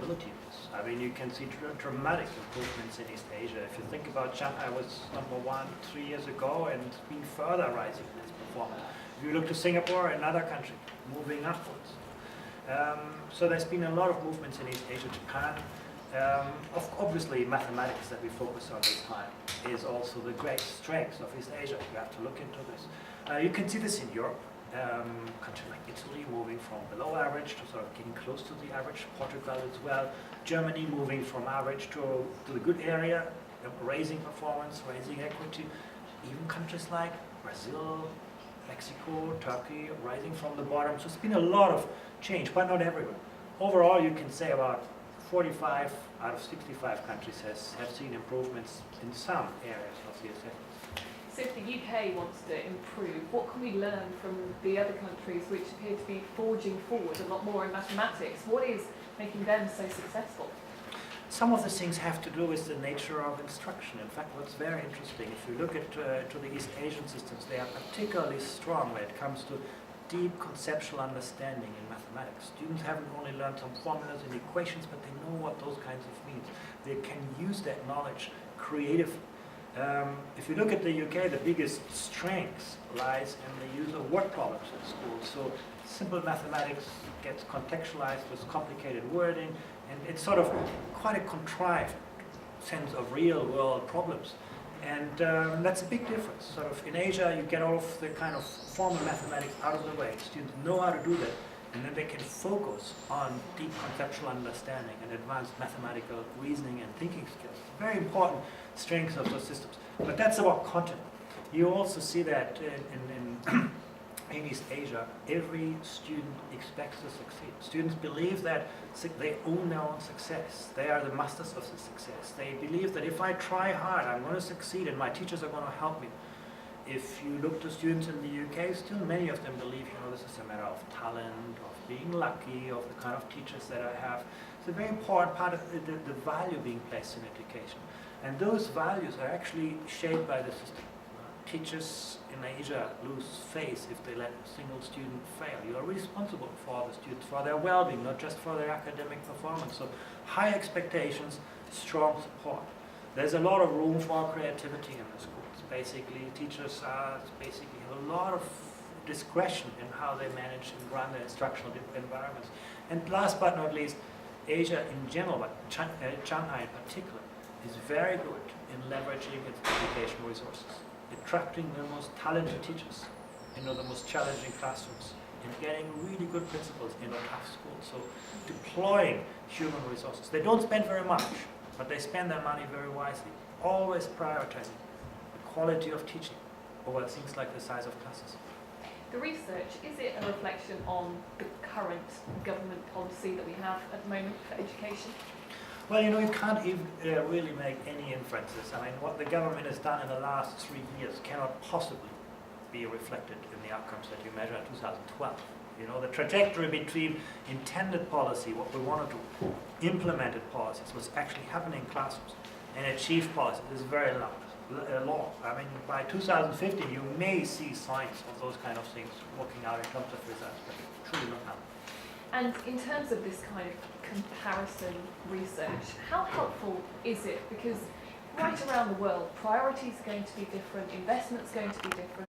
stability of this. I mean, you can see dramatic improvements in East Asia. If you think about Shanghai was #1 3 years ago and it's been further rising in its performance. If you look to Singapore, another country, moving upwards. So there's been a lot of movements in East Asia. Japan, obviously mathematics that we focus on this time is also the great strength of East Asia. You have to look into this. You can see this in Europe. Countries like Italy moving from below average to sort of getting close to the average. Portugal as well. Germany moving from average to the good area, raising performance, raising equity. Even countries like Brazil, Mexico, Turkey, rising from the bottom. So it's been a lot of change, but not everywhere. Overall, you can say about 45 out of 65 countries have seen improvements in some areas of the assessment. So if the UK wants to improve, what can we learn from the other countries which appear to be forging forward a lot more in mathematics? What is making them so successful? Some of the things have to do with the nature of instruction. In fact, what's very interesting, if you look at to the East Asian systems, they are particularly strong when it comes to deep conceptual understanding in mathematics. Students haven't only learned some formulas and equations, but they know what those kinds of means. They can use that knowledge creatively. If you look at the UK, the biggest strength lies in the use of word problems in school. So simple mathematics gets contextualized with complicated wording, and it's sort of quite a contrived sense of real-world problems. And that's a big difference. Sort of in Asia, you get all of the kind of formal mathematics out of the way. Students know how to do that, and then they can focus on deep conceptual understanding and advanced mathematical reasoning and thinking skills. Very important strengths of those systems. But that's about content. You also see that in East Asia, every student expects to succeed. Students believe that they own their own success. They are the masters of the success. They believe that if I try hard, I'm going to succeed and my teachers are going to help me. If you look to students in the UK, still many of them believe, this is a matter of talent, of being lucky, of the kind of teachers that I have. It's a very important part of the value being placed in education. And those values are actually shaped by the system. Teachers in Asia lose face if they let a single student fail. You are responsible for the students, for their well-being, not just for their academic performance. So high expectations, strong support. There's a lot of room for creativity in the schools. Basically, teachers have a lot of discretion in how they manage and run their instructional environments. And last but not least, Asia in general, but Shanghai in particular, is very good in leveraging its educational resources, attracting the most talented teachers into the most challenging classrooms, and getting really good principals in a tough school. So deploying human resources. They don't spend very much, but they spend their money very wisely, always prioritizing the quality of teaching over things like the size of classes. The research, is it a reflection on the current government policy that we have at the moment for education? Well, you can't even really make any inferences. I mean, what the government has done in the last 3 years cannot possibly be reflected in the outcomes that you measure in 2012. The trajectory between intended policy, what we wanted to implemented policies, what's actually happening in classrooms, and achieved policies is very long. I mean, by 2015, you may see signs of those kind of things working out in terms of results, but truly not now. And in terms of this kind of comparison research, how helpful is it? Because right around the world, priorities are going to be different, investment's going to be different.